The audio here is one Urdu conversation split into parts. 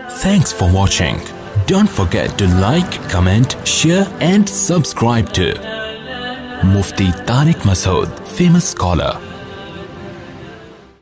Thanks for watching. Don't forget to like, comment, share and subscribe to Mufti Tariq Masood, famous scholar.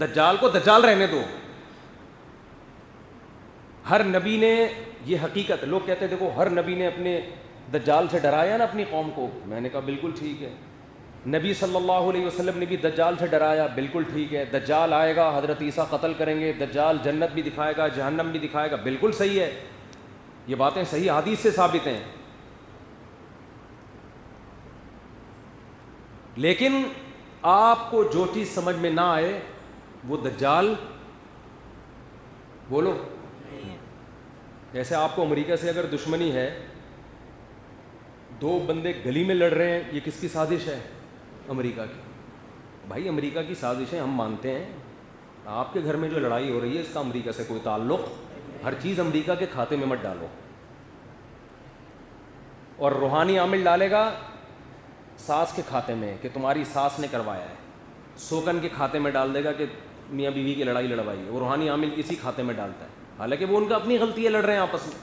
دجال کو دجال رہنے دو. ہر نبی نے یہ حقیقت, لوگ کہتے ہیں دیکھو ہر نبی نے اپنے دجال سے ڈرایا نا اپنی قوم کو. میں نے کہا بالکل ٹھیک ہے. نبی صلی اللہ علیہ وسلم نے بھی دجال سے ڈرایا, بالکل ٹھیک ہے. دجال آئے گا, حضرت عیسیٰ قتل کریں گے, دجال جنت بھی دکھائے گا, جہنم بھی دکھائے گا, بالکل صحیح ہے. یہ باتیں صحیح حدیث سے ثابت ہیں. لیکن آپ کو جو چیز سمجھ میں نہ آئے وہ دجال بولو. جیسے آپ کو امریکہ سے اگر دشمنی ہے, دو بندے گلی میں لڑ رہے ہیں, یہ کس کی سازش ہے؟ امریکہ کی. بھائی امریکہ کی سازشیں ہم مانتے ہیں. آپ کے گھر میں جو لڑائی ہو رہی ہے اس کا امریکہ سے کوئی تعلق. ہر چیز امریکہ کے کھاتے میں مت ڈالو. اور روحانی عامل ڈالے گا ساس کے کھاتے میں کہ تمہاری ساس نے کروایا ہے, سوکن کے کھاتے میں ڈال دے گا کہ میاں بیوی کی لڑائی لڑوائی ہے. وہ روحانی عامل اسی کھاتے میں ڈالتا ہے, حالانکہ وہ ان کا اپنی غلطی ہے, لڑ رہے ہیں آپس میں.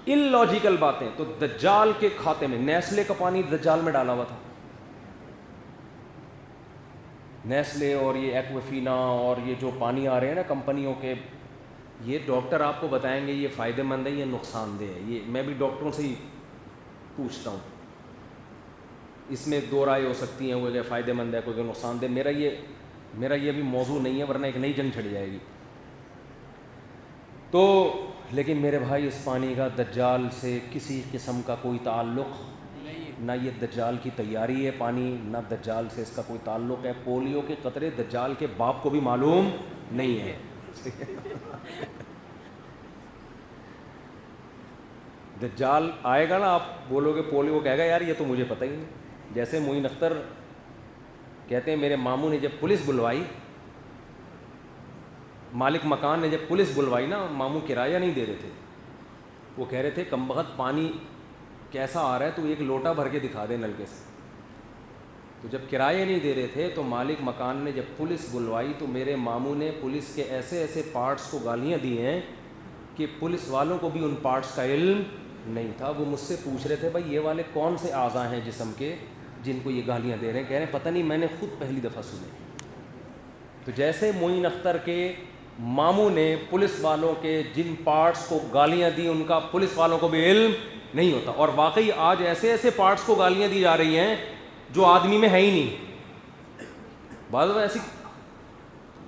ان لاجیکل باتیں. تو دجال کے کھاتے میں نیسلے کا پانی دجال میں ڈالا ہوا تھا. نیسلے اور یہ ایکوفینا اور یہ جو پانی آ رہے ہیں نا کمپنیوں کے, یہ ڈاکٹر آپ کو بتائیں گے یہ فائدہ مند ہے یا نقصان دہ ہے. یہ میں بھی ڈاکٹروں سے ہی پوچھتا ہوں. اس میں دو رائے ہو سکتی ہیں, وہ کہ فائدہ مند ہے, کوئی کہ نقصان دہ. میرا یہ ابھی موضوع نہیں ہے, ورنہ ایک نئی جنگ چھڑ جائے گی. تو لیکن میرے بھائی اس پانی کا دجال سے کسی قسم کا کوئی تعلق نہ. یہ دجال کی تیاری ہے پانی, نہ دجال سے اس کا کوئی تعلق ہے. پولیو کے قطرے دجال کے باپ کو بھی معلوم نہیں ہے. دجال آئے گا نا, آپ بولو گے پولیو, کہے گا یار یہ تو مجھے پتہ ہی نہیں. جیسے معین اختر کہتے ہیں میرے ماموں نے جب پولیس بلوائی, مالک مکان نے جب پولیس بلوائی نا, ماموں کرایہ نہیں دے رہے تھے. وہ کہہ رہے تھے کم بخت پانی کیسا آ رہا ہے تو ایک لوٹا بھر کے دکھا دے نلکے سے. تو جب کرایہ نہیں دے رہے تھے تو مالک مکان نے جب پولیس بلوائی تو میرے ماموں نے پولیس کے ایسے ایسے پارٹس کو گالیاں دی ہیں کہ پولیس والوں کو بھی ان پارٹس کا علم نہیں تھا. وہ مجھ سے پوچھ رہے تھے بھائی یہ والے کون سے اعضاء ہیں جسم کے جن کو یہ گالیاں دے رہے ہیں. کہہ رہے ہیں پتہ نہیں, میں نے خود پہلی دفعہ سنے. تو جیسے معین اختر کے ماموں نے پولیس والوں کے جن پارٹس کو گالیاں دی ان کا پولیس والوں کو بھی علم نہیں ہوتا. اور واقعی آج ایسے ایسے پارٹس کو گالیاں دی جا رہی ہیں جو آدمی میں ہے ہی نہیں. بعض ایسی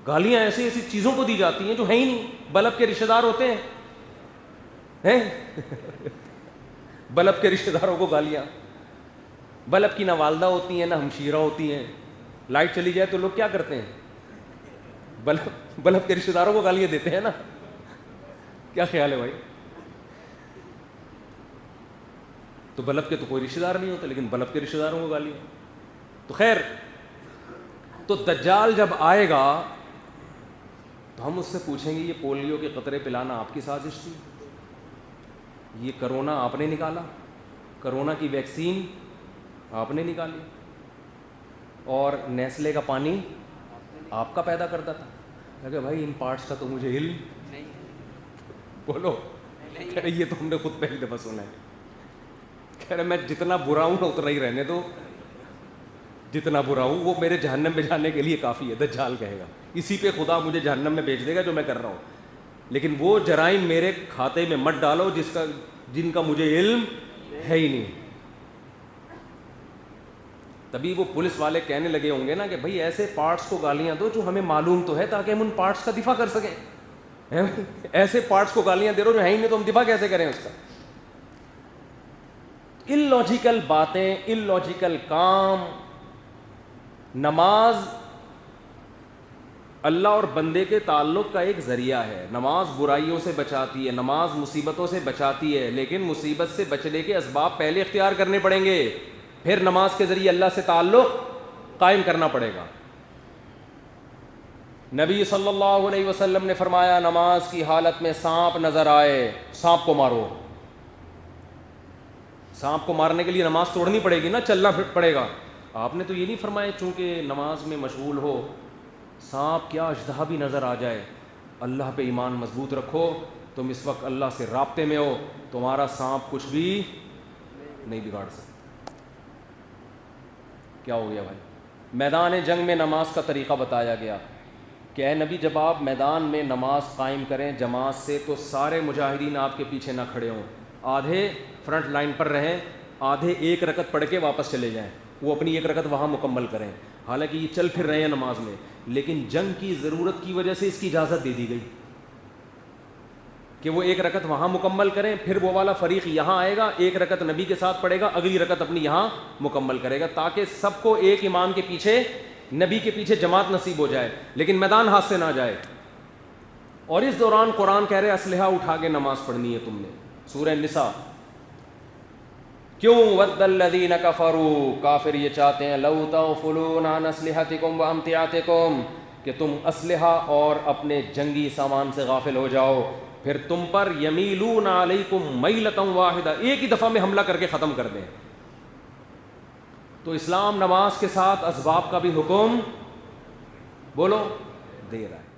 گالیاں ایسی ایسی چیزوں کو دی جاتی ہیں جو ہے ہی نہیں. بلب کے رشتہ دار ہوتے ہیں بلب کے رشتہ داروں کو گالیاں. بلب کی نہ والدہ ہوتی ہیں نہ ہمشیرہ ہوتی ہیں. لائٹ چلی جائے تو لوگ کیا کرتے ہیں, بلب کے رشتہ داروں کو گالیاں دیتے ہیں نا. کیا خیال ہے بھائی؟ تو بلب کے تو کوئی رشتہ دار نہیں ہوتا, لیکن بلب کے رشتہ داروں کو گالیاں. تو خیر, تو دجال جب آئے گا تو ہم اس سے پوچھیں گے یہ پولیو کے قطرے پلانا آپ کی سازش تھی, یہ کرونا آپ نے نکالا, کرونا کی ویکسین آپ نے نکالی, اور نیسلے کا پانی آپ کا پیدا کرتا تھا. کہ بھائی ان پارٹس کا تو مجھے علم نہیں. بولو, کہہ رہے یہ تو ہم نے خود پہلی دفعہ سنا ہے. کہہ رہے میں جتنا برا ہوں نا اتنا ہی رہنے دو, جتنا برا ہوں وہ میرے جہنم میں جانے کے لیے کافی ہے. دجال کہے گا اسی پہ خدا مجھے جہنم میں بھیج دے گا جو میں کر رہا ہوں, لیکن وہ جرائم میرے کھاتے میں مت ڈالو جن کا مجھے علم ہے ہی نہیں. تبھی وہ پولیس والے کہنے لگے ہوں گے نا کہ بھائی ایسے پارٹس کو گالیاں دو جو ہمیں معلوم تو ہے تاکہ ہم ان پارٹس کا دفاع کر سکیں. ایسے پارٹس کو گالیاں دے رہو جو ہے ہی نہیں تو ہم دفاع کیسے کریں اس کا. ان لاجیکل باتیں, ان لاجیکل کام. نماز اللہ اور بندے کے تعلق کا ایک ذریعہ ہے. نماز برائیوں سے بچاتی ہے, نماز مصیبتوں سے بچاتی ہے, لیکن مصیبت سے بچنے کے اسباب پہلے اختیار کرنے پڑیں گے, پھر نماز کے ذریعے اللہ سے تعلق قائم کرنا پڑے گا. نبی صلی اللہ علیہ وسلم نے فرمایا نماز کی حالت میں سانپ نظر آئے سانپ کو مارو. سانپ کو مارنے کے لیے نماز توڑنی پڑے گی نا, چلنا پڑے گا. آپ نے تو یہ نہیں فرمایا چونکہ نماز میں مشغول ہو, سانپ کیا اژدہا بھی نظر آ جائے, اللہ پہ ایمان مضبوط رکھو, تم اس وقت اللہ سے رابطے میں ہو, تمہارا سانپ کچھ بھی نہیں بگاڑ سکتا. کیا ہو گیا بھائی؟ میدان جنگ میں نماز کا طریقہ بتایا گیا کہ اے نبی جب آپ میدان میں نماز قائم کریں جماعت سے تو سارے مجاہدین آپ کے پیچھے نہ کھڑے ہوں, آدھے فرنٹ لائن پر رہیں, آدھے ایک رکعت پڑھ کے واپس چلے جائیں, وہ اپنی ایک رکعت وہاں مکمل کریں. حالانکہ یہ چل پھر رہے ہیں نماز میں, لیکن جنگ کی ضرورت کی وجہ سے اس کی اجازت دے دی گئی کہ وہ ایک رکعت وہاں مکمل کریں, پھر وہ والا فریق یہاں آئے گا, ایک رکعت نبی کے ساتھ پڑھے گا, اگلی رکعت اپنی یہاں مکمل کرے گا, تاکہ سب کو ایک امام کے پیچھے, نبی کے پیچھے جماعت نصیب ہو جائے, لیکن میدان ہاتھ سے نہ جائے. اور اس دوران قرآن کہہ رہے اسلحہ اٹھا کے نماز پڑھنی ہے تم نے. سورہ النساء. کیوں؟ ود الذین کفروا, کافر یہ چاہتے ہیں, لو تغفلون عن اسلحتکم وامتعاتکم, کہ تم اسلحہ اور اپنے جنگی سامان سے غافل ہو جاؤ, پھر تم پر یمیلون علیکم میلۃ واحدہ, ایک ہی دفعہ میں حملہ کر کے ختم کر دیں. تو اسلام نماز کے ساتھ اسباب کا بھی حکم بولو دے رہا ہے.